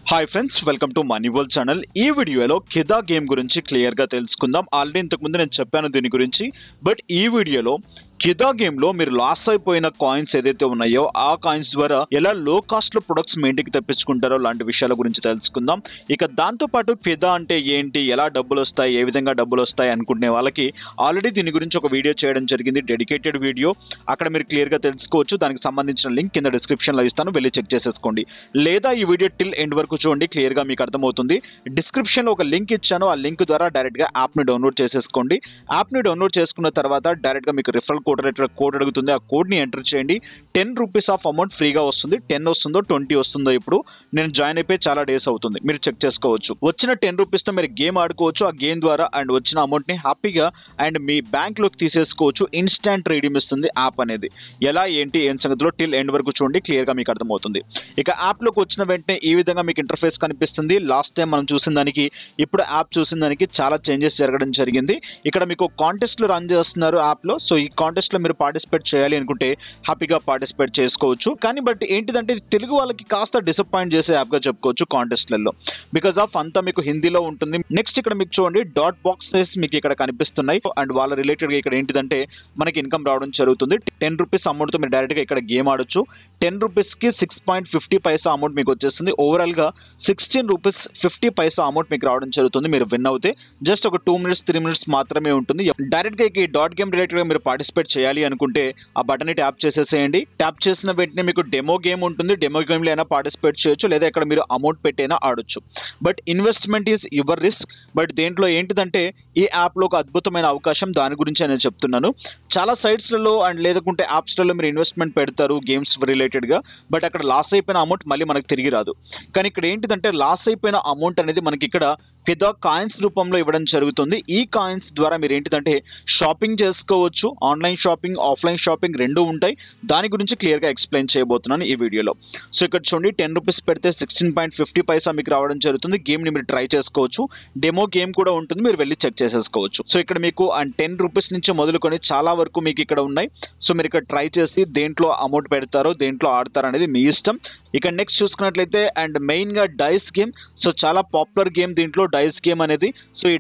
Hi friends, welcome to money world channel. ఈ వీడియోలో కిదా game గురించి క్లియర్గా తెలుసుకుందాం. ఆల్రెడీ ఇంతకుముందు నేను చెప్పాను దీని గురించి, బట్ ఈ వీడియోలో కిదా గేమ్ లో మీరు లాస్ అయిపోయిన కాయిన్స్ ఏదైతే ఉన్నాయో ఆ కాయిన్స్ ద్వారా ఎలా లో కాస్ట్ లో ప్రొడక్ట్స్ మీ ఇంటికి తెప్పించుకుంటారో లాంటి విషయాల గురించి తెలుసుకుందాం. ఇక దాంతో పాటు కిదా అంటే ఏంటి, ఎలా డబ్బులు వస్తాయి, ఏ విధంగా డబ్బులు వస్తాయి అనుకునే వాళ్ళకి ఆల్రెడీ దీని గురించి ఒక వీడియో చేయడం జరిగింది, డెడికేటెడ్ వీడియో. అక్కడ మీరు క్లియర్ గా తెలుసుకోవచ్చు. దానికి సంబంధించిన లింక్ కింద డిస్క్రిప్షన్ లో ఇస్తాను, వెళ్ళి చెక్ చేసేసుకోండి. లేదా ఈ వీడియో టిల్ ఎండ్ వరకు చూడండి, క్లియర్ గా మీకు అర్థమవుతుంది. డిస్క్రిప్షన్ లో ఒక లింక్ ఇచ్చాను, ఆ లింక్ ద్వారా డైరెక్ట్ గా యాప్ ని డౌన్లోడ్ చేసేసుకోండి. యాప్ ని డౌన్లోడ్ చేసుకున్న తర్వాత డైరెక్ట్ గా మీకు రిఫరల్ కోడ్ అడుగుతుంది. ఆ కోడ్ ని ఎంటర్ చేయండి. 10 రూపీస్ ఆఫ్ అమౌంట్ ఫ్రీగా వస్తుంది. 10 వస్తుందో 20 వస్తుందో ఇప్పుడు నేను జాయిన్ అయిపోయి చాలా డేస్ అవుతుంది, మీరు చెక్ చేసుకోవచ్చు. వచ్చిన 10 రూపీస్ తో మీరు గేమ్ ఆడుకోవచ్చు. ఆ గేమ్ ద్వారా అండ్ వచ్చిన అమౌంట్ ని హ్యాపీగా అండ్ మీ బ్యాంక్ లోకి తీసేసుకోవచ్చు. ఇన్స్టాంట్ రీడీమ్ ఇస్తుంది యాప్ అనేది. ఎలా ఏంటి ఏం సంగతిలో టిల్ ఎండ్ వరకు చూడండి, క్లియర్ గా మీకు అర్థమవుతుంది. ఇక యాప్ లోకి వచ్చిన వెంటనే ఈ విధంగా మీకు ఇంటర్ఫేస్ కనిపిస్తుంది. లాస్ట్ టైం మనం చూసిన దానికి ఇప్పుడు యాప్ చూసిన దానికి చాలా చేంజెస్ జరగడం జరిగింది. ఇక్కడ మీకు కాంటెస్ట్ లో రన్ చేస్తున్నారు యాప్ లో. సో ఈ కాంటెస్ట్ లో మీరు పార్టిసిపేట్ చేయాలి అనుకుంటే హ్యాపీగా పార్టిసిపేట్ చేసుకోవచ్చు. కానీ బట్ ఏంటిదంటే తెలుగు వాళ్ళకి కాస్త డిసప్పాయింట్ చేసే యాప్ గా చెప్పుకోవచ్చు కాంటెస్ట్లలో, బికాస్ ఆఫ్ అంతా మీకు హిందీలో ఉంటుంది. నెక్స్ట్ ఇక్కడ మీకు చూడండి డాట్ బాక్సెస్ మీకు ఇక్కడ కనిపిస్తున్నాయి అండ్ వాళ్ళ రిలేటెడ్ గా ఇక్కడ ఏంటిదంటే మనకి ఇన్కమ్ రావడం జరుగుతుంది. 10 రూపీస్ అమౌంట్ తో మీరు డైరెక్ట్ గా ఇక్కడ గేమ్ ఆడొచ్చు. 10 రూపీస్ కి 6.50 పైసా అమౌంట్ మీకు వచ్చేస్తుంది. ఓవరాల్ గా 16 రూపీస్ 50 పైసా అమౌంట్ మీకు రావడం జరుగుతుంది. మీరు విన్ అవుతే జస్ట్ ఒక 2 మినిట్స్ 3 మినిట్స్ మాత్రమే ఉంటుంది. డైరెక్ట్ గా ఈ డాట్ గేమ్ రిలేటెడ్ గా మీరు పార్టిసిపేట్ చేయాలి అనుకుంటే ఆ బటన్ ని ట్యాప్ చేసేసేయండి. ట్యాప్ చేసిన వెంటనే మీకు డెమో గేమ్ ఉంటుంది. డెమో గేమ్ లో అయినా పార్టిసిపేట్ చేయొచ్చు, లేదా ఇక్కడ మీరు అమౌంట్ పెట్టైనా ఆడొచ్చు. But investment is your risk. But దేంట్లో ఏంటిదంటే ఈ యాప్ లో ఒక అద్భుతమైన అవకాశం, దాని గురించి నేను చెప్తున్నాను. చాలా సైట్స్ లలో అండ్ లేకుంటే యాప్స్ లలో మీరు ఇన్వెస్ట్మెంట్ పెడతారు గేమ్స్ రిలేటెడ్ గా, బట్ అక్కడ లాస్ అయిపోయిన అమౌంట్ మళ్ళీ మనకు తిరిగి రాదు. కానీ ఇక్కడ ఏంటిదంటే లాస్ అయిపోయిన అమౌంట్ అనేది మనకి ఇక్కడ కిదా కాయిన్స్ రూపంలో ఇవ్వడం జరుగుతుంది. ఈ కాయిన్స్ ద్వారా మీరు ఏంటిదంటే షాపింగ్ చేసుకోవచ్చు. ఆన్లైన్ షాపింగ్, ఆఫ్లైన్ షాపింగ్ రెండు ఉంటాయి. దాని గురించి క్లియర్ గా ఎక్స్ప్లెయిన్ చేయబోతున్నాను ఈ వీడియోలో. సో ఇక్కడ చూడండి 10 రూపీస్ పెడితే 16.50 పైసా మీకు రావడం జరుగుతుంది. గేమ్ ని మీరు ట్రై చేసుకోవచ్చు. డెమో గేమ్ కూడా ఉంటుంది, మీరు వెళ్ళి చెక్ చేసేసుకోవచ్చు. సో ఇక్కడ మీకు అండ్ 10 రూపీస్ నుంచి మొదలుకొని చాలా వరకు మీకు ఇక్కడ ఉన్నాయి. సో మీరు ఇక్కడ ట్రై చేసి దేంట్లో అమౌంట్ పెడతారో దేంట్లో ఆడతారో అనేది మీ ఇష్టం. ఇక నెక్స్ట్ చూసుకున్నట్లయితే అండ్ మెయిన్ గా డైస్ గేమ్. సో చాలా పాపులర్ గేమ్ దీంట్లో డైస్ గేమ్ అనేది. సో ఈ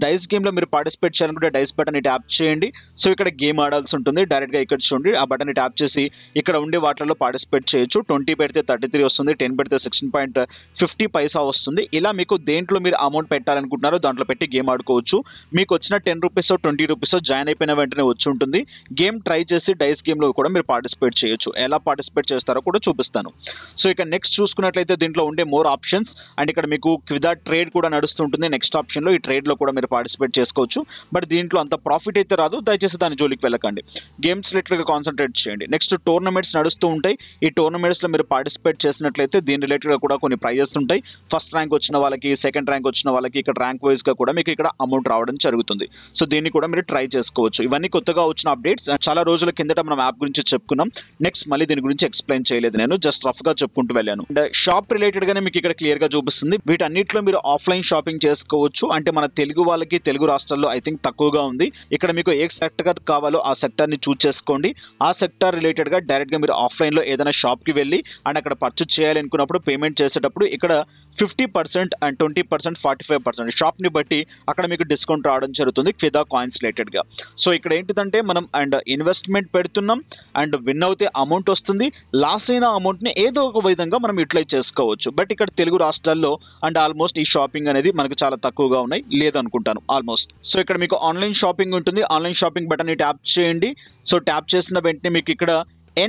డైస్ గేమ్ లో మీరు పార్టిసిపేట్ చేయాలనుకుంటే డైస్ బటన్ ని ట్యాప్ చేయండి. సో ఇక్కడ గేమ్ ఆడాల్సి ఉంటుంది. డైరెక్ట్ గా ఇక్కడ చూడండి ఆ బటన్ ని ట్యాప్ చేసి ఇక్కడ ఉండే వాటిలో పార్టిసిపేట్ చేయొచ్చు. 20 పెడితే 33 వస్తుంది, 10 పెడితే 16.50 పైసా వస్తుంది. ఇలా మీకు దేంట్లో మీరు అమౌంట్ పెట్టాలనుకుంటున్నారో దాంట్లో పెట్టి గేమ్ ఆడుకోవచ్చు. మీకు వచ్చిన 10 రూపీస్ 20 రూపీస్ జాయిన్ అయిపోయిన వెంటనే వచ్చి ఉంటుంది. గేమ్ ట్రై చేసి డైస్ గేమ్ లో కూడా మీరు పార్టిసిపేట్ చేయొచ్చు. ఎలా పార్టిసిపేట్ చేస్తారో కూడా చూపిస్తాను. సో ఇక నెక్స్ట్ చూసుకున్నట్లయితే దీంట్లో ఉండే మోర్ ఆప్షన్స్ అండ్ ఇక్కడ మీకు కిదా ట్రేడ్ కూడా నడుస్తుంటుంది. నెక్స్ట్ ఆప్షన్ లో ఈ ట్రేడ్ లో కూడా మీరు పార్టిసిపేట్ చేసుకోవచ్చు. బట్ దీంట్లో అంత ప్రాఫిట్ అయితే రాదు, దయచేసి దాని జోలికి వెళ్ళకండి. గేమ్స్ రిలేటెడ్ గా కాన్సన్ట్రేట్ చేయండి. నెక్స్ట్ టోర్నమెంట్స్ నడుస్తూ ఉంటాయి. ఈ టోర్నమెంట్స్ లో మీరు పార్టిసిపేట్ చేసినట్లయితే దీని రిలేటెడ్ గా కూడా కొన్ని ప్రైజెస్ ఉంటాయి. ఫస్ట్ ర్యాంక్ వచ్చిన వాళ్ళకి, సెకండ్ ర్యాంక్ వచ్చిన వాళ్ళకి ఇక్కడ ర్యాంక్ వైజ్ గా కూడా మీకు ఇక్కడ అమౌంట్ రావడం జరుగుతుంది. సో దీన్ని కూడా మీరు ట్రై చేసుకోవచ్చు. ఇవన్నీ కొత్తగా వచ్చిన అప్డేట్స్. చాలా రోజుల కిందట మనం యాప్ గురించి చెప్పుకున్నాం. నెక్స్ట్ మళ్ళీ దీని గురించి ఎక్స్ప్లెయిన్ చేయలేదు, నేను జస్ట్ రఫ్ గా చెప్పుకుంటూ వెళ్ళాను. అండ్ షాప్ రిలేటెడ్ గానే మీకు ఇక్కడ క్లియర్ గా చూపిస్తుంది. వీటన్నిటిలో మీరు ఆఫ్లైన్ షాపింగ్ చేసుకోవచ్చు. అంటే మన తెలుగు వాళ్ళకి తెలుగు రాష్ట్రాల్లో ఐ థింక్ తక్కువగా ఉంది. ఇక్కడ మీకు ఏ సెక్టర్ కావాలో ఆ సెక్టర్ ని చూస్ చేసుకోండి. ఆ సెక్టర్ రిలేటెడ్ గా డైరెక్ట్ గా మీరు ఆఫ్లైన్ లో ఏదైనా షాప్ కి వెళ్ళి అండ్ అక్కడ పర్చేస్ చేయాలి అనుకున్నప్పుడు పేమెంట్ చేసేటప్పుడు ఇక్కడ 50% అండ్ 20%, 45% షాప్ ని బట్టి అక్కడ మీకు డిస్కౌంట్ రావడం జరుగుతుంది కిదా కాయిన్స్ రిలేటెడ్ గా. సో ఇక్కడ ఏంటిదంటే మనం అండ్ ఇన్వెస్ట్మెంట్ పెడుతున్నాం అండ్ విన్ అవుతే అమౌంట్ వస్తుంది. లాస్ అయిన అమౌంట్ ని ఏదో ఒక విధంగా మనం యూటిలైజ్ చేసుకోవచ్చు. బట్ ఇక్కడ తెలుగు రాష్ట్రాల్లో అండ్ ఆల్మోస్ట్ ఈ షాపింగ్ అనేది మనకు చాలా తక్కువగా ఉన్నాయి, లేదనుకుంటాను ఆల్మోస్ట్. సో ఇక్కడ మీకు ఆన్లైన్ షాపింగ్ ఉంటుంది. ఆన్లైన్ షాపింగ్ బటన్ ని ట్యాప్ చేయండి. సో ట్యాప్ చేసిన వెంటనే మీకు ఇక్కడ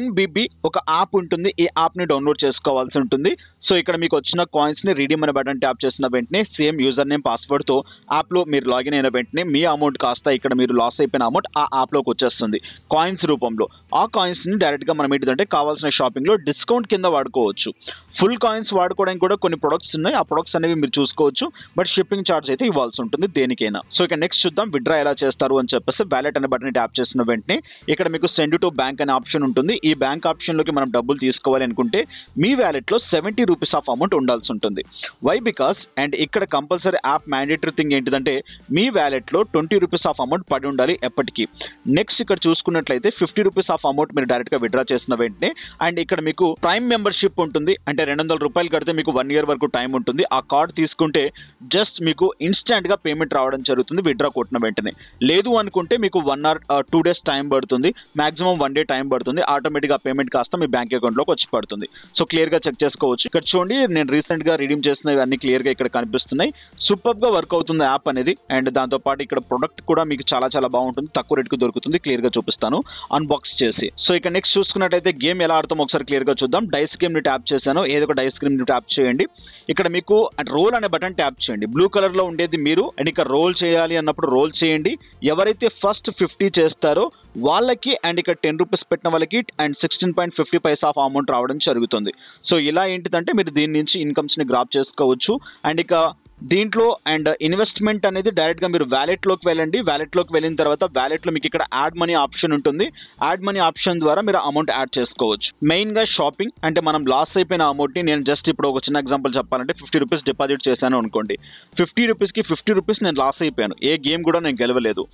NBB ఒక యాప్ ఉంటుంది. ఈ యాప్ ని డౌన్లోడ్ చేసుకోవాల్సి ఉంటుంది. సో ఇక్కడ మీకు వచ్చిన కాయిన్స్ ని రిడీమ్ అనే బటన్ ట్యాప్ చేసిన వెంటనే సేమ్ యూజర్ నేమ్ పాస్వర్డ్ తో యాప్ లో మీరు లాగిన్ అయిన వెంటనే మీ అమౌంట్ కాస్త ఇక్కడ మీరు లాస్ అయిపోయిన అమౌంట్ ఆ యాప్ లోకి వచ్చేస్తుంది కాయిన్స్ రూపంలో. ఆ కాయిన్స్ ని డైరెక్ట్ గా మనం ఏంటంటే కావాల్సిన షాపింగ్ లో డిస్కౌంట్ కింద వాడుకోవచ్చు. ఫుల్ కాయిన్స్ వాడుకోవడానికి కూడా కొన్ని ప్రొడక్ట్స్ ఉన్నాయి. ఆ ప్రొడక్ట్స్ అనేవి మీరు చూసుకోవచ్చు. బట్ షిప్పింగ్ ఛార్జ్ అయితే ఇవ్వాల్సి ఉంటుంది దేనికైనా. సో ఇక నెక్స్ట్ చూద్దాం విత్డ్రా ఎలా చేస్తారు అని చెప్పేసి. వ్యాలెట్ అనే బటన్ ట్యాప్ చేసిన వెంటనే ఇక్కడ మీకు సెండ్ టు బ్యాంక్ అనే ఆప్షన్ ఉంటుంది. ఈ బ్యాంక్ ఆప్షన్లోకి మనం డబ్బులు తీసుకోవాలి అనుకుంటే మీ వ్యాలెట్లో 70 రూపీస్ ఆఫ్ అమౌంట్ ఉండాల్సి ఉంటుంది. వై బికాస్ అండ్ ఇక్కడ కంపల్సరీ యాప్ మ్యాండేటరీ థింగ్ ఏంటిదంటే మీ వ్యాలెట్లో 20 రూపీస్ ఆఫ్ అమౌంట్ పడి ఉండాలి ఎప్పటికీ. నెక్స్ట్ ఇక్కడ చూసుకున్నట్లయితే 50 రూపీస్ ఆఫ్ అమౌంట్ మీరు డైరెక్ట్గా విత్డ్రా చేసిన వెంటనే అండ్ ఇక్కడ మీకు ప్రైమ్ మెంబర్షిప్ ఉంటుంది. అంటే 200 రూపాయలు కడితే మీకు 1 year వరకు టైం ఉంటుంది. ఆ కార్డ్ తీసుకుంటే జస్ట్ మీకు ఇన్స్టెంట్గా పేమెంట్ రావడం జరుగుతుంది విత్డ్రా కొట్టిన వెంటనే. లేదు అనుకుంటే మీకు 1 or 2 days టైం పడుతుంది, మాక్సిమం 1 day టైం పడుతుంది. ఆటోమేటిక్గా పేమెంట్ కాస్త మీ బ్యాంక్ అకౌంట్లోకి వచ్చి పడుతుంది. సో క్లియర్గా చెక్ చేసుకోవచ్చు. ఇక్కడ చూడండి నేను రీసెంట్గా రిడీమ్ చేసినవి అన్ని క్లియర్గా ఇక్కడ కనిపిస్తున్నాయి. సూపర్గా వర్క్ అవుతుంది యాప్ అనేది. అండ్ దాంతోపాటు ఇక్కడ ప్రొడక్ట్ కూడా మీకు చాలా చాలా బాగుంటుంది, తక్కువ రేట్కి దొరుకుతుంది. క్లియర్గా చూపిస్తాను అన్బాక్స్ చేసి. సో ఇక నెక్స్ట్ చూసుకున్నట్టయితే గేమ్ ఎలా ఆడతాం ఒకసారి క్లియర్గా చూద్దాం. డైస్ గేమ్ని ట్యాప్ చేశాను, ఏదో ఒక డైస్ గేమ్ని ట్యాప్ చేయండి. ఇక్కడ మీకు రోల్ అనే బటన్ ట్యాప్ చేయండి. బ్లూ కలర్లో ఉండేది మీరు. అండ్ ఇక్కడ రోల్ చేయాలి అన్నప్పుడు రోల్ చేయండి. ఎవరైతే ఫస్ట్ 50 చేస్తారో వాళ్ళకి అండ్ ఇక్కడ 10 రూపీస్ పెట్టిన వాళ్ళకి అండ్ 16.50 పైసా ఆఫ్ అమౌంట్ రావడం జరుగుతుంది. సో ఇలా ఏంటిదంటే మీరు దీని నుంచి ఇన్కమ్స్ని గ్రాప్ చేసుకోవచ్చు. అండ్ ఇక దీంట్లో అండ్ ఇన్వెస్ట్మెంట్ అనేది డైరెక్ట్గా మీరు వ్యాలెట్లోకి వెళ్ళండి. వ్యాలెట్లోకి వెళ్ళిన తర్వాత వ్యాలెట్లో మీకు ఇక్కడ యాడ్ మనీ ఆప్షన్ ఉంటుంది. యాడ్ మనీ ఆప్షన్ ద్వారా మీరు అమౌంట్ యాడ్ చేసుకోవచ్చు. మెయిన్గా షాపింగ్ అంటే మనం లాస్ అయిపోయిన అమౌంట్ని నేను జస్ట్ ఇప్పుడు ఒక చిన్న ఎగ్జాంపుల్ చెప్పాలంటే 50 రూపీస్ డిపాజిట్ చేశాను అనుకోండి. 50 రూపీస్కి 50 రూపీస్ నేను లాస్ అయిపోయాను, ఏ గేమ్ కూడా నేను గెలవలేదు.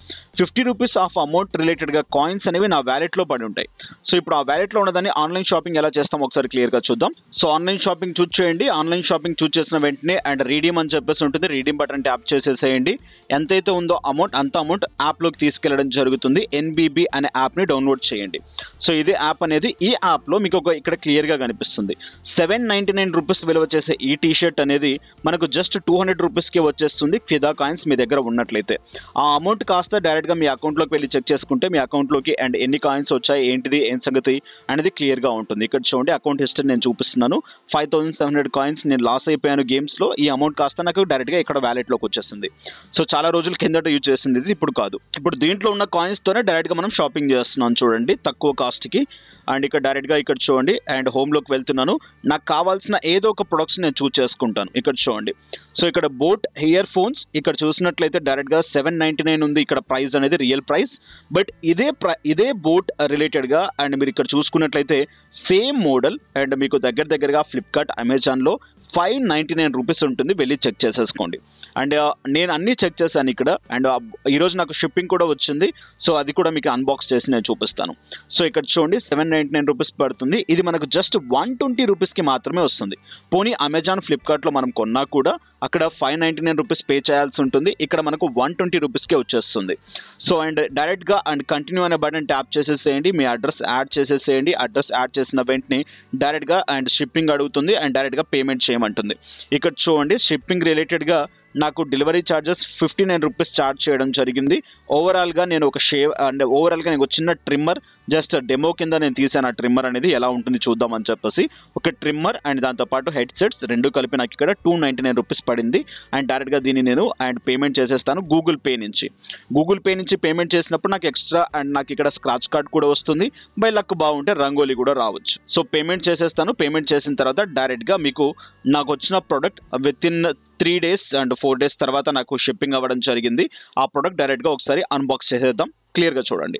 50 రూపీస్ ఆఫ్ అమౌంట్ రిలేటెడ్గా కాయిన్స్ అనేవి నా వ్యాలెట్లో పడి ఉంటాయి. సో ఇప్పుడు ఆ వ్యాలెట్లో ఉన్నదాన్ని ఆన్లైన్ షాపింగ్ ఎలా చేస్తాం ఒకసారి క్లియర్గా చూద్దాం. సో ఆన్లైన్ షాపింగ్ చూస్ చేయండి. ఆన్లైన్ షాపింగ్ చూస్ చేసిన వెంటనే అండ్ రీడీమ్ అని చెప్పేసి ఉంటుంది. రీడీమ్ బటన్ ట్యాప్ చేసేసేయండి. ఎంతైతే ఉందో అమౌంట్ అంత అమౌంట్ యాప్లోకి తీసుకెళ్లడం జరుగుతుంది. NBB అనే యాప్ని డౌన్లోడ్ చేయండి. సో ఇది యాప్ అనేది. ఈ యాప్లో మీకు ఇక్కడ క్లియర్గా కనిపిస్తుంది 799 రూపీస్ విలువ చేసే ఈ టీషర్ట్ అనేది మనకు జస్ట్ 200 రూపీస్కి వచ్చేస్తుంది ఫిదా కాయిన్స్ మీ దగ్గర ఉన్నట్లయితే. ఆ అమౌంట్ కాస్త డైరెక్ట్గా మీ అకౌంట్లోకి వెళ్ళి చెక్ చేసుకుంటే మీ అకౌంట్లోకి అండ్ ఎన్ని కాయిన్స్ వచ్చాయి ఏంటిది ఏం సంగతి అనేది క్లియర్గా ఉంటుంది. ఇక్కడ చూడండి అకౌంట్ హిస్టరీ నేను చూపిస్తున్నాను. 5700 కాయిన్స్ నేను లాస్ అయిపోయాను గేమ్స్లో. ఈ అమౌంట్ కాస్త నాకు డైరెక్ట్గా ఇక్కడ వ్యాలెట్లోకి వచ్చేసింది. సో చాలా రోజుల కిందట యూజ్ చేసింది ఇది, ఇప్పుడు కాదు. ఇప్పుడు దీంట్లో ఉన్న కాయిన్స్తోనే డైరెక్ట్గా మనం షాపింగ్ చేస్తున్నాం చూడండి తక్కువ కాస్ట్కి. అండ్ ఇక్కడ డైరెక్ట్గా ఇక్కడ చూడండి అండ్ హోమ్లోకి వెళ్తున్నాను. నాకు కావాల్సిన ఏదో ఒక ప్రొడక్ట్స్ నేను చూస్ చేసుకుంటాను. ఇక్కడ చూడండి. సో ఇక్కడ బోట్ ఇయర్ ఫోన్స్ ఇక్కడ చూసినట్లయితే డైరెక్ట్గా 799 ఉంది ఇక్కడ ప్రైస్ అనేది రియల్ ప్రైస్. బట్ ఇదే బోట్ రిలేటెడ్గా అండ్ మీరు ఇక్కడ చూసుకున్నట్లయితే సేమ్ మోడల్ అండ్ మీకు దగ్గరగా ఫ్లిప్కార్ట్ అమెజాన్లో 599 రూపీస్ ఉంటుంది. వెళ్ళి చెక్ చేసేసుకోండి. అండ్ నేను అన్నీ చెక్ చేశాను ఇక్కడ. అండ్ ఈరోజు నాకు షిప్పింగ్ కూడా వచ్చింది. సో అది కూడా మీకు అన్బాక్స్ చేసి నేను చూపిస్తాను. సో ఇక్కడ చూడండి 799 రూపీస్ పడుతుంది. ఇది మనకు జస్ట్ 120 రూపీస్కి మాత్రమే వస్తుంది. పోనీ అమెజాన్ ఫ్లిప్కార్ట్లో మనం కొన్నా కూడా అక్కడ 599 రూపీస్ పే చేయాల్సి ఉంటుంది. ఇక్కడ మనకు 120 రూపీస్కే వచ్చేస్తుంది. సో అండ్ డైరెక్ట్గా అండ్ కంటిన్యూ అనే బటన్ ట్యాప్ చేసేసేయండి. మీ అడ్రస్ యాడ్ చేసేసేయండి. అడ్రస్ యాడ్ చేసిన వెంటనే డైరెక్ట్గా అండ్ షిప్పింగ్ అడుగుతుంది అండ్ డైరెక్ట్గా పేమెంట్ చేయమంటుంది. ఇక్కడ చూడండి షిప్పింగ్ రిలేటెడ్గా నాకు డెలివరీ ఛార్జెస్ 59 రూపీస్ ఛార్జ్ చేయడం జరిగింది. ఓవరాల్గా నేను ఒక షేవ్ అండ్ ఓవరాల్గా నేను ఒక చిన్న ట్రిమ్మర్ జస్ట్ డెమో కింద నేను తీసాను. ఆ ట్రిమ్మర్ అనేది ఎలా ఉంటుంది చూద్దామని చెప్పేసి ఒక ట్రిమ్మర్ అండ్ దాంతోపాటు హెడ్ సెట్స్ రెండు కలిపి నాకు ఇక్కడ 299 రూపీస్ పడింది. అండ్ డైరెక్ట్గా దీన్ని నేను అండ్ పేమెంట్ చేసేస్తాను గూగుల్ పే నుంచి. గూగుల్ పే నుంచి పేమెంట్ చేసినప్పుడు నాకు ఎక్స్ట్రా అండ్ నాకు ఇక్కడ స్క్రాచ్ కార్డ్ కూడా వస్తుంది. బై లక్ బాగుంటే రంగోలీ కూడా రావచ్చు. సో పేమెంట్ చేసేస్తాను. పేమెంట్ చేసిన తర్వాత డైరెక్ట్గా మీకు నాకు వచ్చిన product with in 3 days and 4 days తర్వాత నాకు షిప్పింగ్ అవ్వడం జరిగింది. ఆ ప్రోడక్ట్ డైరెక్ట్గా ఒకసారి అన్బాక్స్ చేసేద్దాం. క్లియర్గా చూడండి.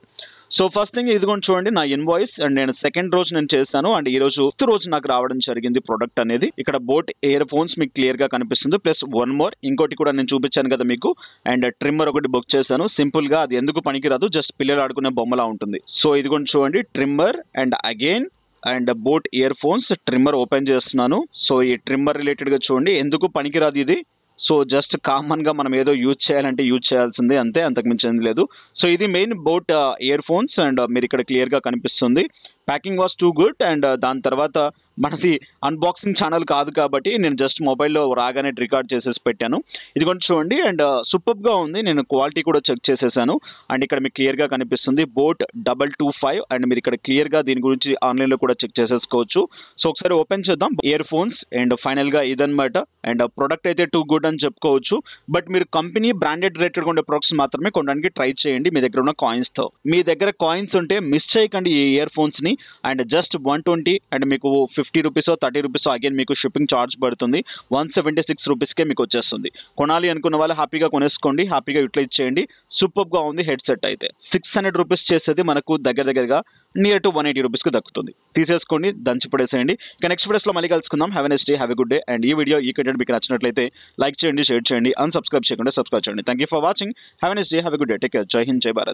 సో ఫస్ట్ థింగ్ ఇదిగోండి చూడండి నా ఇన్వాయిస్ అండ్ నేను సెకండ్ రోజు నేను చేశాను అండ్ ఈ రోజు ఫిఫ్త్ రోజు నాకు రావడం జరిగింది ప్రోడక్ట్ అనేది. ఇక్కడ బోట్ ఇయర్ ఫోన్స్ మీకు క్లియర్గా కనిపిస్తుంది. ప్లస్ వన్ మోర్ ఇంకోటి కూడా నేను చూపించాను కదా మీకు. అండ్ ట్రిమ్మర్ ఒకటి బుక్ చేశాను. సింపుల్గా అది ఎందుకు పనికిరాదు, జస్ట్ పిల్లలు ఆడుకునే బొమ్మలా ఉంటుంది. సో ఇదిగోండి చూడండి trimmer and again and boat ear phones trimmer open చేస్తున్నాను. సో ఈ ట్రిమ్మర్ రిలేటెడ్గా చూడండి ఎందుకు పనికిరాదు ఇది. సో జస్ట్ కామన్గా మనం ఏదో యూజ్ చేయాలంటే యూజ్ చేయాల్సిందే అంతే, అంతకుమించింది లేదు. సో ఇది main boat ear phones and మీరు ఇక్కడ క్లియర్గా కనిపిస్తుంది. Packing was too good. And దాని తర్వాత మనది అన్బాక్సింగ్ ఛానల్ కాదు కాబట్టి నేను జస్ట్ మొబైల్లో రాగానే రికార్డ్ చేసేసి పెట్టాను. ఇది కొంచెం చూడండి అండ్ సూపర్గా ఉంది. నేను క్వాలిటీ కూడా చెక్ చేసేసాను అండ్ ఇక్కడ మీకు క్లియర్గా కనిపిస్తుంది బోట్ 225 అండ్ మీరు ఇక్కడ క్లియర్గా దీని గురించి ఆన్లైన్లో కూడా చెక్ చేసేసుకోవచ్చు. సో ఒకసారి ఓపెన్ చేద్దాం ఇయర్ ఫోన్స్ అండ్ ఫైనల్గా ఇదనమాట. అండ్ ప్రోడక్ట్ అయితే టూ గుడ్ అని చెప్పుకోవచ్చు. బట్ మీరు కంపెనీ బ్రాండెడ్ రిలేటెడ్ ఉండే ప్రొడక్ట్స్ మాత్రమే కొనడానికి ట్రై చేయండి మీ దగ్గర ఉన్న కాయిన్స్తో. మీ దగ్గర కాయిన్స్ ఉంటే మిస్ చేయకండి ఈ ఇయర్ ఫోన్స్ని. వస్తుంది. అండ్ జస్ట్ 120 అండ్ మీకు 50 రూపీస్ 30 రూపీస్ అగైన్ మీకు షిప్పింగ్ ఛార్జ్ పడుతుంది. 176 రూపీస్కే మీకు వచ్చేస్తుంది. కొనాలి అనుకున్న వాళ్ళు హ్యాపీగా కొనేసుకోండి, హ్యాపీగా యూటిలైజ్ చేయండి. సూపర్గా ఉంది హెడ్సెట్ అయితే. 600 రూపీస్ చేసేది మనకు దగ్గరగా నియర్ టు 180 రూపీస్కి దక్కుతుంది. తీసేసుకోండి, దంచి పడేసేయండి. ఇక నెక్స్ట్ వీడియోస్లో మళ్ళీ కలుసుకుందాం. Have a nice day, have a good day. And ఈ వీడియో ఈ కంటెంట్ మీకు నచ్చినట్లయితే లైక్ చేయండి, షేర్ చేయండి, అన్సబ్స్క్రైబ్ చేయకుండా సబ్స్క్రైబ్ చేయండి. Thank you for watching. Have a nice day, have a good day. Take care. జై హింద్, జై భారత్.